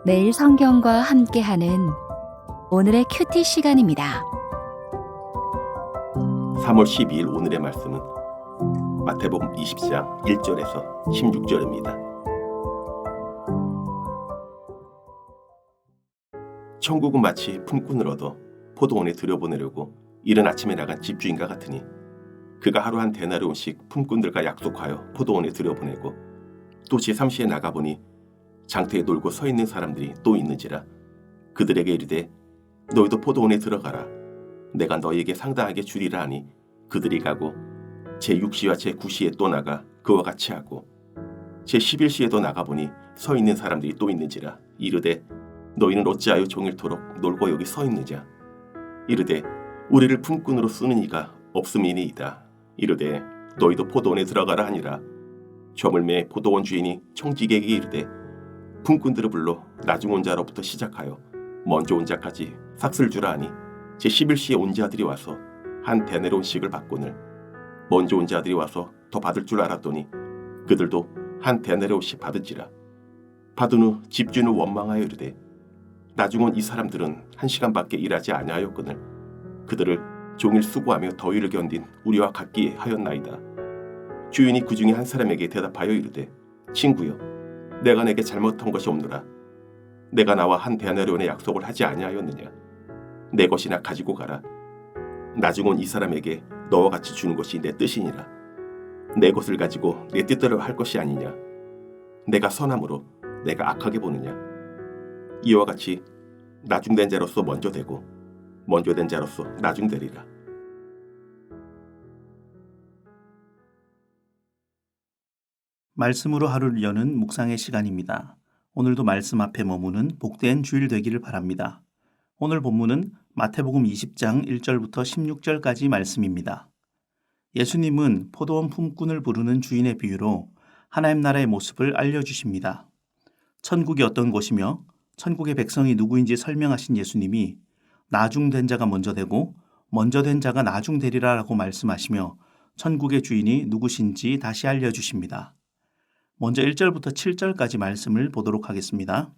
매일 성경과 함께하는 오늘의 큐티 시간입니다. 3월 12일 오늘의 말씀은 마태복음 20장 1절에서 16절입니다. 천국은 마치 품꾼을 얻어 포도원에 들여보내려고 이른 아침에 나간 집주인과 같으니 그가 하루 한 데나리온씩 품꾼들과 약속하여 포도원에 들여보내고 또 제3시에 나가보니 장터에 놀고 서 있는 사람들이 또 있는지라 그들에게 이르되 너희도 포도원에 들어가라. 내가 너희에게 상당하게 주리라 하니 그들이 가고 제6시와 제9시에 또 나가 그와 같이 하고 제11시에도 나가보니 서 있는 사람들이 또 있는지라 이르되 너희는 어찌하여 종일토록 놀고 여기 서 있느냐. 이르되 우리를 품꾼으로 쓰는 이가 없음이니이다. 이르되 너희도 포도원에 들어가라 하니라. 저물매 포도원 주인이 청지기에게 이르되 품꾼들을 불러 나중 온 자로부터 시작하여 먼저 온 자까지 삭슬 주라 하니 제11시에 온 자들이 와서 한 데나리온씩을 받고는 먼저 온 자들이 와서 더 받을 줄 알았더니 그들도 한 데나리온씩 받은지라. 받은 후 집주인을 원망하여 이르되 나중 온 이 사람들은 1시간밖에 일하지 아니하였거늘 그들을 종일 수고하며 더위를 견딘 우리와 같기 하였나이다. 주인이 그 중에 한 사람에게 대답하여 이르되 친구여 내가 내게 잘못한 것이 없노라. 내가 나와 한 데나리온의 약속을 하지 아니하였느냐. 내 것이나 가지고 가라. 나중 온 이 사람에게 너와 같이 주는 것이 내 뜻이니라. 내 것을 가지고 내 뜻대로 할 것이 아니냐. 내가 선함으로 내가 악하게 보느냐. 이와 같이 나중된 자로서 먼저 되고 먼저 된 자로서 나중되리라. 말씀으로 하루를 여는 묵상의 시간입니다. 오늘도 말씀 앞에 머무는 복된 주일 되기를 바랍니다. 오늘 본문은 마태복음 20장 1절부터 16절까지 말씀입니다. 예수님은 포도원 품꾼을 부르는 주인의 비유로 하나님 나라의 모습을 알려주십니다. 천국이 어떤 곳이며 천국의 백성이 누구인지 설명하신 예수님이 나중된 자가 먼저 되고 먼저 된 자가 나중되리라 라고 말씀하시며 천국의 주인이 누구신지 다시 알려주십니다. 먼저 1절부터 7절까지 말씀을 보도록 하겠습니다.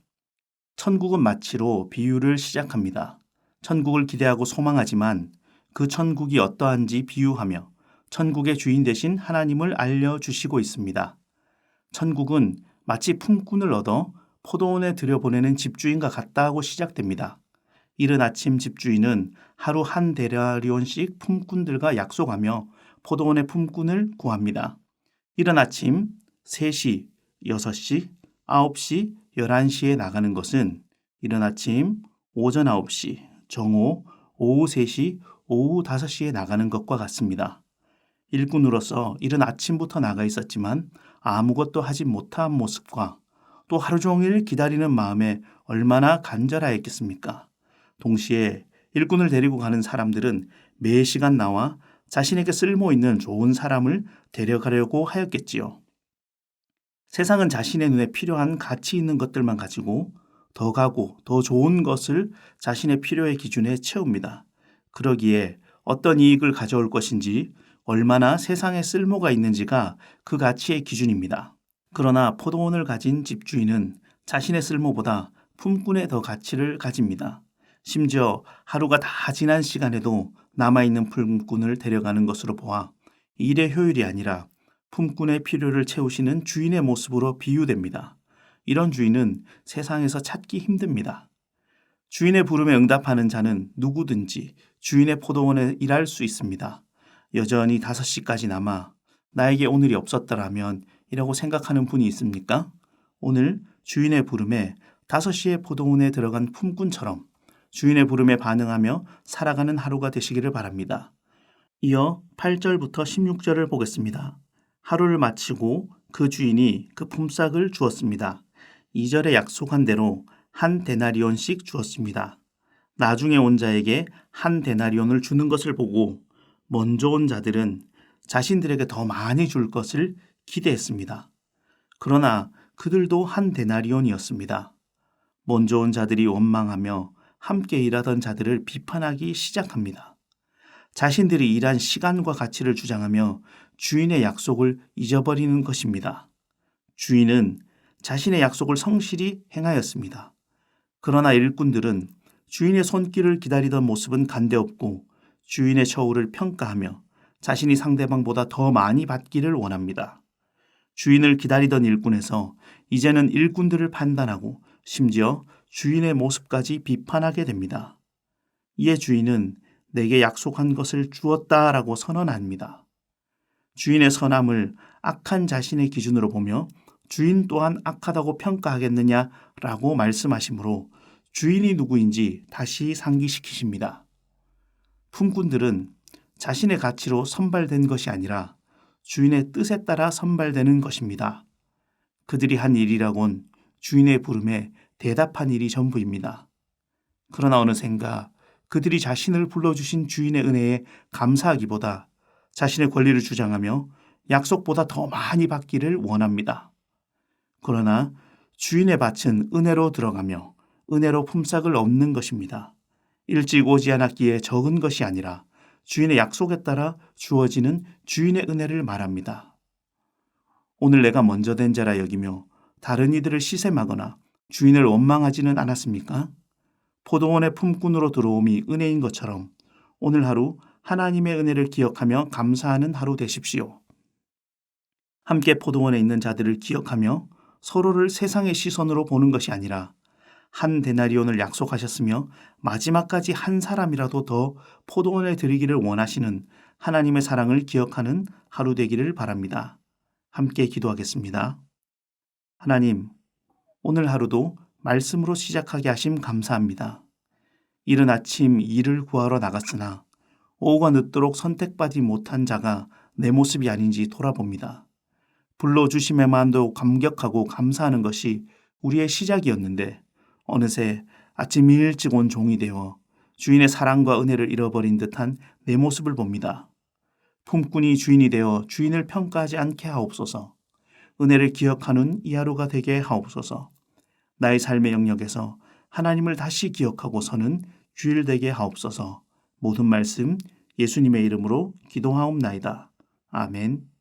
천국은 마치로 비유를 시작합니다. 천국을 기대하고 소망하지만 그 천국이 어떠한지 비유하며 천국의 주인 되신 하나님을 알려주시고 있습니다. 천국은 마치 품꾼을 얻어 포도원에 들여보내는 집주인과 같다고 시작됩니다. 이른 아침 집주인은 하루 한 데나리온씩 품꾼들과 약속하며 포도원의 품꾼을 구합니다. 이른 아침 3시, 6시, 9시, 11시에 나가는 것은 이른 아침 오전 9시, 정오, 오후 3시, 오후 5시에 나가는 것과 같습니다. 일꾼으로서 이른 아침부터 나가 있었지만 아무것도 하지 못한 모습과 또 하루 종일 기다리는 마음에 얼마나 간절하였겠습니까? 동시에 일꾼을 데리고 가는 사람들은 매 시간 나와 자신에게 쓸모있는 좋은 사람을 데려가려고 하였겠지요. 세상은 자신의 눈에 필요한 가치 있는 것들만 가지고 더 가고 더 좋은 것을 자신의 필요의 기준에 채웁니다. 그러기에 어떤 이익을 가져올 것인지 얼마나 세상에 쓸모가 있는지가 그 가치의 기준입니다. 그러나 포도원을 가진 집주인은 자신의 쓸모보다 품꾼에 더 가치를 가집니다. 심지어 하루가 다 지난 시간에도 남아있는 품꾼을 데려가는 것으로 보아 일의 효율이 아니라 품꾼의 필요를 채우시는 주인의 모습으로 비유됩니다. 이런 주인은 세상에서 찾기 힘듭니다. 주인의 부름에 응답하는 자는 누구든지 주인의 포도원에 일할 수 있습니다. 여전히 5시까지 남아 나에게 오늘이 없었더라면 이라고 생각하는 분이 있습니까? 오늘 주인의 부름에 5시에 포도원에 들어간 품꾼처럼 주인의 부름에 반응하며 살아가는 하루가 되시기를 바랍니다. 이어 8절부터 16절을 보겠습니다. 하루를 마치고 그 주인이 그 품삯을 주었습니다. 2절에 약속한 대로 한 데나리온씩 주었습니다. 나중에 온 자에게 한 데나리온을 주는 것을 보고 먼저 온 자들은 자신들에게 더 많이 줄 것을 기대했습니다. 그러나 그들도 한 데나리온이었습니다. 먼저 온 자들이 원망하며 함께 일하던 자들을 비판하기 시작합니다. 자신들이 일한 시간과 가치를 주장하며 주인의 약속을 잊어버리는 것입니다. 주인은 자신의 약속을 성실히 행하였습니다. 그러나 일꾼들은 주인의 손길을 기다리던 모습은 간대없고 주인의 처우를 평가하며 자신이 상대방보다 더 많이 받기를 원합니다. 주인을 기다리던 일꾼에서 이제는 일꾼들을 판단하고 심지어 주인의 모습까지 비판하게 됩니다. 이에 주인은 내게 약속한 것을 주었다라고 선언합니다. 주인의 선함을 악한 자신의 기준으로 보며 주인 또한 악하다고 평가하겠느냐라고 말씀하시므로 주인이 누구인지 다시 상기시키십니다. 품꾼들은 자신의 가치로 선발된 것이 아니라 주인의 뜻에 따라 선발되는 것입니다. 그들이 한 일이라곤 주인의 부름에 대답한 일이 전부입니다. 그러나 어느샌가 그들이 자신을 불러주신 주인의 은혜에 감사하기보다 자신의 권리를 주장하며 약속보다 더 많이 받기를 원합니다. 그러나 주인의 밭은 은혜로 들어가며 은혜로 품삯을 얻는 것입니다. 일찍 오지 않았기에 적은 것이 아니라 주인의 약속에 따라 주어지는 주인의 은혜를 말합니다. 오늘 내가 먼저 된 자라 여기며 다른 이들을 시샘하거나 주인을 원망하지는 않았습니까? 포도원의 품꾼으로 들어옴이 은혜인 것처럼 오늘 하루 하나님의 은혜를 기억하며 감사하는 하루 되십시오. 함께 포도원에 있는 자들을 기억하며 서로를 세상의 시선으로 보는 것이 아니라 한 데나리온을 약속하셨으며 마지막까지 한 사람이라도 더 포도원에 들이기를 원하시는 하나님의 사랑을 기억하는 하루 되기를 바랍니다. 함께 기도하겠습니다. 하나님, 오늘 하루도 말씀으로 시작하게 하심 감사합니다. 이른 아침 일을 구하러 나갔으나 오후가 늦도록 선택받지 못한 자가 내 모습이 아닌지 돌아봅니다. 불러주심에만도 감격하고 감사하는 것이 우리의 시작이었는데 어느새 아침 일찍 온 종이 되어 주인의 사랑과 은혜를 잃어버린 듯한 내 모습을 봅니다. 품꾼이 주인이 되어 주인을 평가하지 않게 하옵소서. 은혜를 기억하는 이 하루가 되게 하옵소서. 나의 삶의 영역에서 하나님을 다시 기억하고 서는 주일 되게 하옵소서. 모든 말씀 예수님의 이름으로 기도하옵나이다. 아멘.